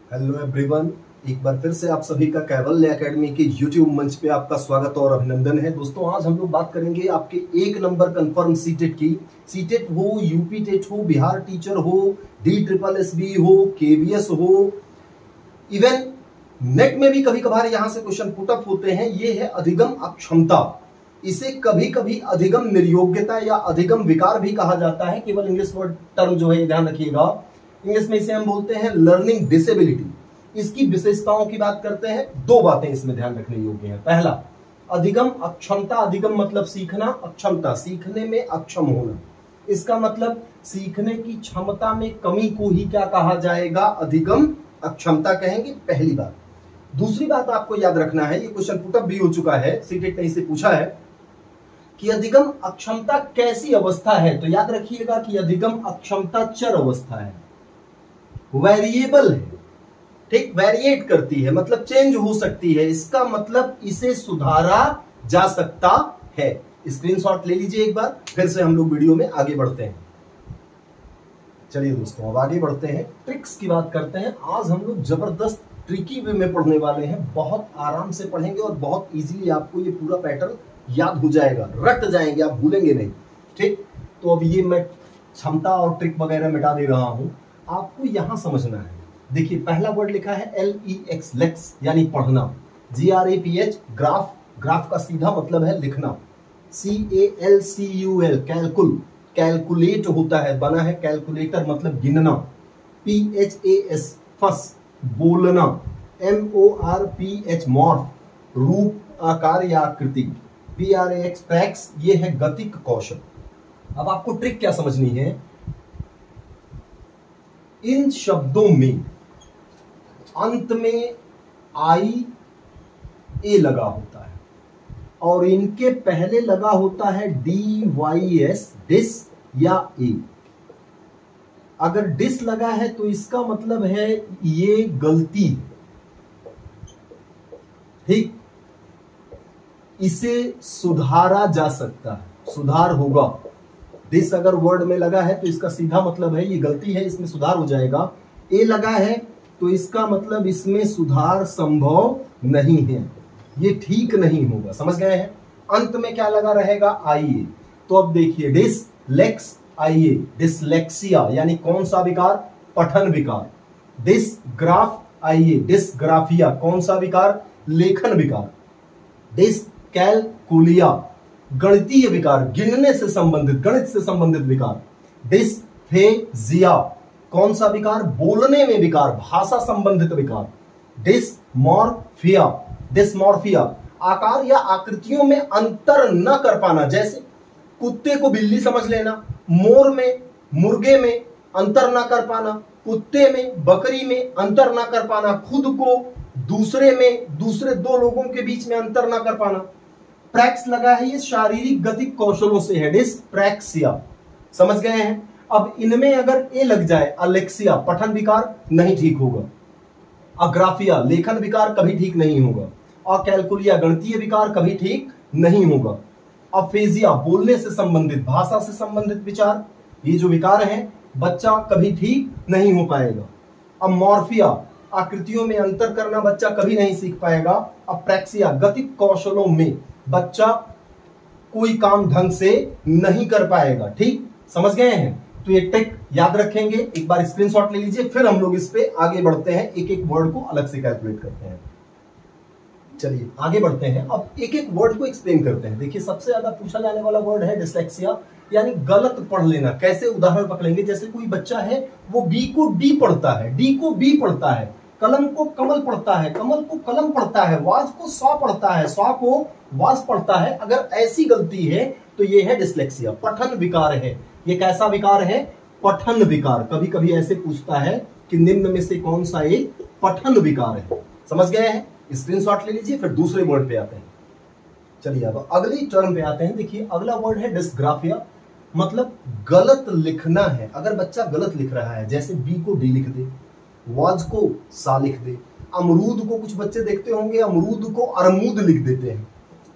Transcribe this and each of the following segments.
Hello everyone, एक बार फिर से आप सभी का कैवल्य एकेडमी के यूट्यूब मंच पे आपका स्वागत और अभिनंदन है। दोस्तों, आज हम लोग बात करेंगे आपके 1 नंबर कंफर्म सीटेट की। सीटेट हो, यूपी टेट हो, बिहार टीचर हो, DSSB हो, KVS हो, इवन नेट में भी कभी कभार यहां से क्वेश्चन पुटअप होते हैं। ये है अधिगम अक्षमता। इसे कभी कभी अधिगम निर्योग्यता या अधिगम विकार भी कहा जाता है। केवल इंग्लिश वर्ड टर्म जो है ध्यान रखिएगा। इंग्लिश में इसे हम बोलते हैं लर्निंग डिसेबिलिटी। इसकी विशेषताओं की बात करते हैं। 2 बातें इसमें ध्यान रखने योग्य है। पहला, अधिगम अक्षमता। अधिगम मतलब सीखना, अक्षमता सीखने में अक्षम होना। इसका मतलब सीखने की क्षमता में कमी को ही क्या कहा जाएगा? अधिगम अक्षमता कहेंगे। पहली बात। दूसरी बात आपको याद रखना है, ये क्वेश्चन पुटअप भी हो चुका है, सीटेट ने इसे पूछा है कि अधिगम अक्षमता कैसी अवस्था है। तो याद रखिएगा कि अधिगम अक्षमता चर अवस्था है, वेरिएबल है, ठीक, वेरिएट करती है, मतलब चेंज हो सकती है। इसका मतलब इसे सुधारा जा सकता है। स्क्रीनशॉट ले लीजिए एक बार, फिर से हम लोग वीडियो में आगे बढ़ते हैं। चलिए दोस्तों, अब आगे बढ़ते हैं, ट्रिक्स की बात करते हैं। आज हम लोग जबरदस्त ट्रिकी वे में पढ़ने वाले हैं। बहुत आराम से पढ़ेंगे और बहुत इजीली आपको ये पूरा पैटर्न याद हो जाएगा, रट जाएंगे, आप भूलेंगे नहीं, ठीक। तो अब ये मैं क्षमता और ट्रिक वगैरह मिटा दे रहा हूं, आपको यहां समझना है। देखिए, पहला वर्ड लिखा है LEX, लेक्स यानी पढ़ना। GRAPH, ग्राफ, ग्राफ का सीधा मतलब है लिखना। CALCUL, कैलकुल, कैलकुलेट होता है, बना है कैलकुलेटर मतलब गिनना। PHAS, फस, बोलना। MORPH, मॉर्फ, रूप, आकार या आकृति। PRAX, प्रैक्स, ये है गतिक कौशल। अब आपको ट्रिक क्या समझनी है? इन शब्दों में अंत में IA लगा होता है और इनके पहले लगा होता है DYS, डिस या ए। अगर डिस लगा है तो इसका मतलब है ये गलती, ठीक, इसे सुधारा जा सकता है, सुधार होगा। दिस अगर वर्ड में लगा है तो इसका सीधा मतलब है ये गलती है, इसमें सुधार हो जाएगा। ए लगा है तो इसका मतलब इसमें सुधार संभव नहीं है, ये ठीक नहीं होगा। समझ गए हैं? अंत में क्या लगा रहेगा? IA। तो अब देखिए, डिसलेक्स, IA, डिसलेक्सिया यानी कौन सा विकार? पठन विकार। डिसग्राफ, IA, डिसग्राफिया, कौन सा विकार? लेखन विकार। डिसकैलकुलिया, गणितीय विकार, गिनने से संबंधित, गणित से संबंधित विकार। डिस्फेजिया, कौन सा विकार? बोलने में विकार, भाषा संबंधित विकार। डिस्मॉर्फिया, डिस्मॉर्फिया, आकार या आकृतियों में अंतर न कर पाना। जैसे कुत्ते को बिल्ली समझ लेना, मोर में मुर्गे में अंतर न कर पाना, कुत्ते में बकरी में अंतर न कर पाना, खुद को दूसरे में, दूसरे 2 लोगों के बीच में अंतर न कर पाना। प्रैक्स लगा है, ये शारीरिक गतिक कौशलों से है, डिस्प्रैक्सिया। समझ गए हैं? अब इनमें अगर ए लग जाए, अलेक्सिया, पठन विकार, नहीं ठीक होगा। अग्राफिया, लेखन विकार, कभी ठीक नहीं होगा। अकैलकुलिया, गणितीय विकार, कभी ठीक नहीं होगा। अफेजिया, बोलने से संबंधित, भाषा से संबंधित विचार, ये जो विकार हैं बच्चा कभी ठीक नहीं हो पाएगा। अमॉर्फिया, आकृतियों में अंतर करना बच्चा कभी नहीं सीख पाएगा। अप्रैक्सिया, गतिक कौशलों में बच्चा कोई काम ढंग से नहीं कर पाएगा। ठीक, समझ गए हैं? तो ये ट्रिक याद रखेंगे। एक बार स्क्रीनशॉट ले लीजिए, फिर हम लोग इस पे आगे बढ़ते हैं, एक एक वर्ड को अलग से कैलकुलेट करते हैं। चलिए आगे बढ़ते हैं। अब एक एक वर्ड को एक्सप्लेन करते हैं। देखिए, सबसे ज्यादा पूछा जाने वाला वर्ड है डिसलेक्सिया, यानी गलत पढ़ लेना। कैसे? उदाहरण पकड़ेंगे। जैसे कोई बच्चा है, वो बी को डी पढ़ता है, डी को बी पढ़ता है, कलम को कमल पढ़ता है, कमल को कलम पढ़ता है, वाज को सौ पढ़ता है, सौ को वाज पढ़ता है। अगर ऐसी गलती है तो ये है डिसलेक्सिया, पठन विकार है। ये कैसा विकार है? पठन विकार। कभी कभी ऐसे पूछता है कि निम्न में से कौन सा एक पठन विकार है। समझ गए हैं? स्क्रीनशॉट ले लीजिए, फिर दूसरे वर्ड पे आते हैं। चलिए अब अगली टर्म पे आते हैं। देखिए, अगला वर्ड है डिस्ग्राफिया, मतलब गलत लिखना है। अगर बच्चा गलत लिख रहा है, जैसे बी को डी लिख दे, वाज को सा लिख दे, अमरूद को, कुछ बच्चे देखते होंगे अमरूद को अरमूद लिख देते हैं।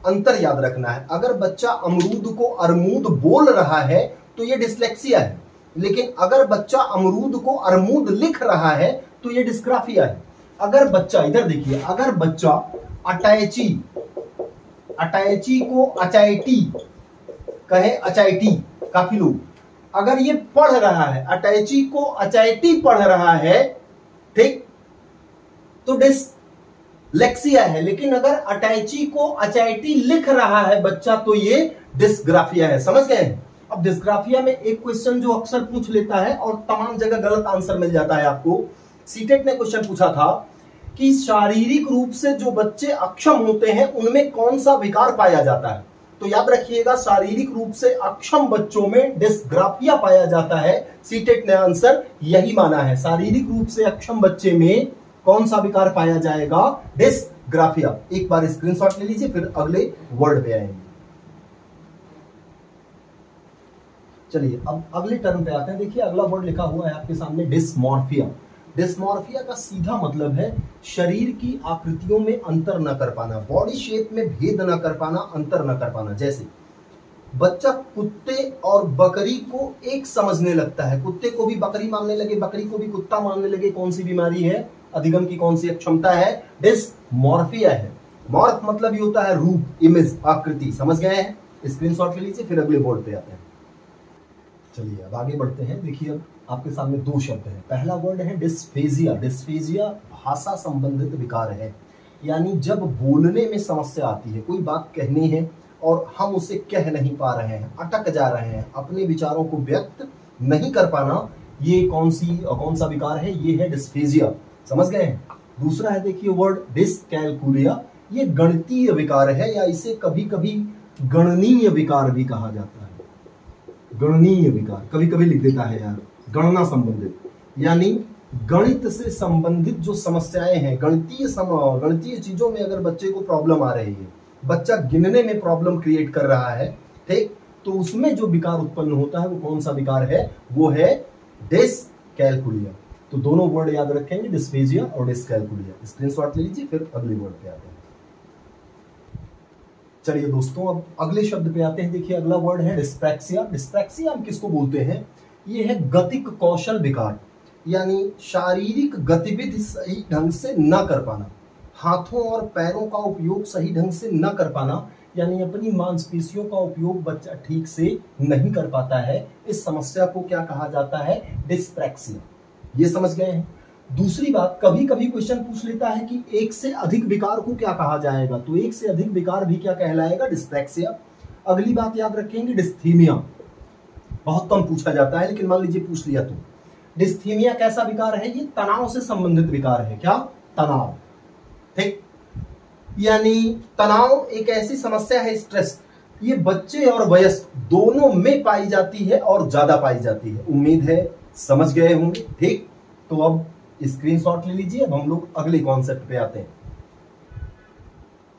अंतर याद रखना है। अगर बच्चा अमरूद को अरमूद बोल रहा है तो ये डिसलेक्सिया है, लेकिन अगर बच्चा अमरूद को अरमूद लिख रहा है तो ये डिस्ग्राफिया है। अगर बच्चा, इधर देखिए, अगर बच्चा अटैची को अचाइटी कहे, अचाइटी काफी लोग, अगर ये पढ़ रहा है, अटैची को अचाइटी पढ़ रहा है, ठीक, तो डिसलेक्सिया है। लेकिन अगर अटैची को अचाइटी लिख रहा है बच्चा, तो ये डिस्ग्राफिया है। समझ गए? अब डिस्ग्राफिया में एक क्वेश्चन जो अक्सर पूछ लेता है और तमाम जगह गलत आंसर मिल जाता है आपको। सीटेट ने क्वेश्चन पूछा था कि शारीरिक रूप से जो बच्चे अक्षम होते हैं उनमें कौन सा विकार पाया जाता है। तो याद रखिएगा, शारीरिक रूप से अक्षम बच्चों में डिस्ग्राफिया पाया जाता है। सीटेट ने आंसर यही माना है, शारीरिक रूप से अक्षम बच्चे में कौन सा विकार पाया जाएगा? डिस्ग्राफिया। एक बार स्क्रीनशॉट ले लीजिए, फिर अगले वर्ड पे आएंगे। चलिए अब अगले टर्म पे आते हैं। देखिए अगला वर्ड लिखा हुआ है आपके सामने, डिस्मॉर्फिया। डिस्मॉर्फिया का सीधा मतलब है शरीर की आकृतियों में अंतर न कर पाना, बॉडी शेप में भेद न कर पाना, अंतर न कर पाना। जैसे बच्चा कुत्ते और बकरी को एक समझने लगता है, कुत्ते को भी बकरी मानने लगे, बकरी को भी कुत्ता मानने लगे। कौन सी बीमारी है? अधिगम की कौन सी अक्षमता है? डिस्मॉर्फिया है। मॉर्फ मतलब ये होता है रूप, इमेज, आकृति। समझ गए हैं? स्क्रीनशॉट ले लीजिए, फिर अगले वर्ड पे आते हैं। चलिए अब आगे बढ़ते हैं। देखिए अब आपके सामने दो शब्द हैं। पहला वर्ड है डिस्फेजिया। डिस्फेजिया भाषा संबंधित विकार है, यानी जब बोलने में समस्या आती है, कोई बात कहनी है और हम उसे कह नहीं पा रहे हैं, अटक जा रहे हैं, अपने विचारों को व्यक्त नहीं कर पाना, ये कौन सा विकार है? ये है डिस्फेजिया। समझ गए हैं? दूसरा है देखिए वर्ड डिसकैलकुलिया। ये गणितीय विकार है, या इसे कभी कभी गणनीय विकार भी कहा जाता है। गणनीय विकार कभी कभी लिख देता है यार, गणना संबंधित, यानी गणित से संबंधित जो समस्याएं हैं, गणितीय चीजों में अगर बच्चे को प्रॉब्लम आ रही है, बच्चा गिनने में प्रॉब्लम क्रिएट कर रहा है, ठीक, तो उसमें जो विकार उत्पन्न होता है वो कौन सा विकार है? वो है डिसकैलकुलिया। तो दोनों वर्ड याद रखेंगे, डिस्फेजिया और डिसकैलकुलिया। स्क्रीनशॉट ले लीजिए, फिर अगले वर्ड पे आते हैं। चलिए दोस्तों अब अगले शब्द पे आते हैं। देखिए अगला वर्ड है डिस्प्रैक्सिया। डिस्प्रैक्सिया हम किसको बोलते हैं? ये है गतिक कौशल विकार, यानी शारीरिक गतिविधि सही ढंग से न कर पाना, हाथों और पैरों का उपयोग सही ढंग से न कर पाना, यानी अपनी मांसपेशियों का उपयोग बच्चा ठीक से नहीं कर पाता है। इस समस्या को क्या कहा जाता है? डिस्प्रैक्सिया। ये समझ गए हैं? दूसरी बात, कभी कभी क्वेश्चन पूछ लेता है कि एक से अधिक विकार को क्या कहा जाएगा, तो एक से अधिक विकार भी क्या कहलाएगा? डिस्प्रैक्सिया। अगली बात याद रखेंगे डिस्थीमिया। बहुत कम पूछा जाता है, लेकिन मान लीजिए पूछ लिया तो। डिस्थीमिया कैसा विकार है? ये तनाव से संबंधित विकार है। क्या? तनाव, ठीक, यानी तनाव एक ऐसी समस्या है, स्ट्रेस, ये बच्चे और वयस्क दोनों में पाई जाती है और ज्यादा पाई जाती है। उम्मीद है समझ गए होंगे, ठीक। तो अब स्क्रीनशॉट ले लीजिए। अब हम लोग अगले कॉन्सेप्ट पे आते हैं।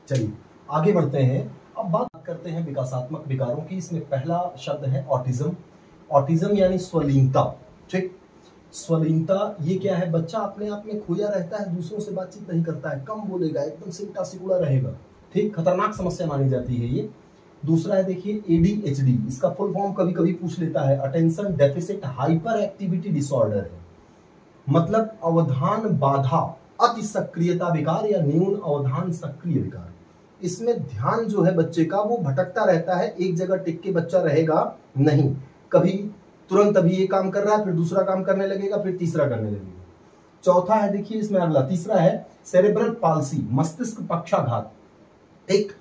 चलिए आगे बढ़ते हैं। अब बात करते हैं विकासात्मक विकारों की। इसमें पहला शब्द है ऑटिज्म। ऑटिज्म यानी स्वलीनता, ठीक। स्वलीनता ये क्या है? बच्चा अपने आप में खोया रहता है, दूसरों से बातचीत नहीं करता है, कम बोलेगा, एकदम सिमटा सिकुड़ा रहेगा, ठीक। खतरनाक समस्या मानी जाती है ये। दूसरा है देखिए ADHD। इसका फुल फॉर्म कभी कभी पूछ लेता है, attention deficit hyper activity disorder है, मतलब अवधान बाधा अति सक्रियता विकार या न्यून अवधान सक्रिय विकार। इसमें ध्यान जो है बच्चे का वो भटकता रहता है, एक जगह टिक के बच्चा रहेगा नहीं, कभी तुरंत अभी ये काम कर रहा है, फिर दूसरा काम करने लगेगा, फिर तीसरा करने लगेगा। चौथा है देखिए इसमें अगला, तीसरा है सेरेब्रल पाल्सी, मस्तिष्क पक्षाघात, ठीक।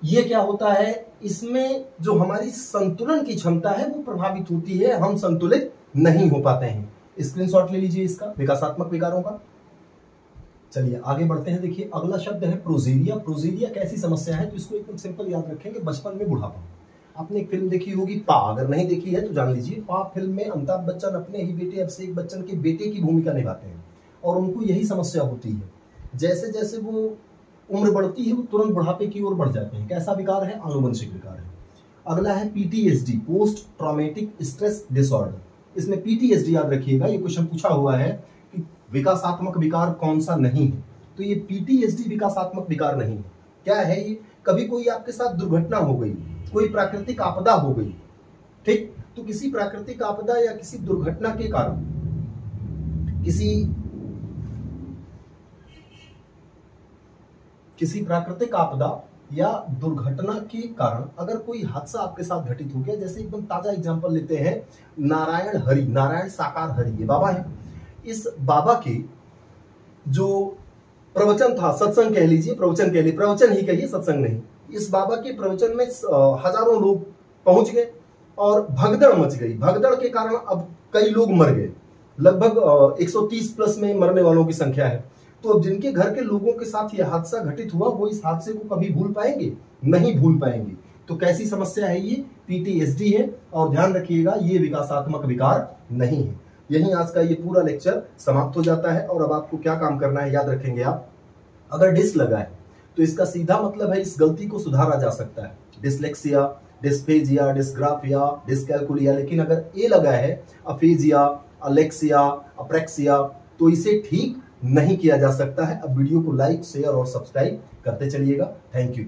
ये क्या होता है? इसमें जो हमारी संतुलन की क्षमता है वो प्रभावित होती है, हम संतुलित नहीं हो पाते हैं। स्क्रीनशॉट ले लीजिए इसका, विकासात्मक विकारों का। चलिए आगे बढ़ते हैं। देखिए अगला शब्द है प्रोजेरिया। प्रोजेरिया कैसी समस्या है? तो इसको एकदम सिंपल याद रखेंगे, बचपन में बुढ़ापा। आपने एक फिल्म देखी होगी पा, अगर नहीं देखी है तो जान लीजिए। पा फिल्म में अमिताभ बच्चन अपने ही बेटे अभिषेक बच्चन के बेटे की भूमिका निभाते हैं और उनको यही समस्या होती है। जैसे जैसे वो उम्र बढ़ती है वो तुरंत बुढ़ापे की ओर बढ़ जाते हैं। कैसा विकार है? आनुवंशिक विकार है। अगला है PTSD, post traumatic stress disorder. इसमें PTSD याद रखिएगा, ये क्वेश्चन पूछा हुआ है कि विकासात्मक विकार कौन सा नहीं है, तो ये PTSD विकासात्मक विकार नहीं है। क्या है ये? कभी कोई आपके साथ दुर्घटना हो गई, कोई प्राकृतिक आपदा हो गई, ठीक, तो किसी प्राकृतिक आपदा या किसी दुर्घटना के कारण, किसी किसी प्राकृतिक आपदा या दुर्घटना के कारण अगर कोई हादसा आपके साथ घटित हो गया, जैसे एकदम ताजा एग्जांपल लेते हैं नारायण साकार हरि, ये बाबा है। इस बाबा के जो प्रवचन था, सत्संग कह लीजिए, प्रवचन ही कहिए, सत्संग नहीं, इस बाबा के प्रवचन में हजारों लोग पहुंच गए और भगदड़ मच गई। भगदड़ के कारण अब कई लोग मर गए, लगभग 130 प्लस में मरने वालों की संख्या है। तो अब जिनके घर के लोगों के साथ यह हादसा घटित हुआ, वो इस हादसे को कभी भूल पाएंगे? नहीं भूल पाएंगे। तो कैसी समस्या है ये? PTSD है। और ध्यान रखिएगा, ये विकासात्मक विकार नहीं है। यही आज का ये पूरा लेक्चर समाप्त हो जाता है। और अब आपको क्या काम करना है, याद रखेंगे आप, अगर डिस लगा है तो इसका सीधा मतलब है इस गलती को सुधारा जा सकता है, डिसलेक्सिया, डिस्फेजिया, डिस्ग्राफिया, डिस्कैल्कुलिया। लेकिन अगर ए लगा है, अफेजिया, अलेक्सिया, अप्रेक्सिया, तो इसे ठीक नहीं किया जा सकता है। अब वीडियो को लाइक, शेयर और सब्सक्राइब करते चलिएगा। Thank you.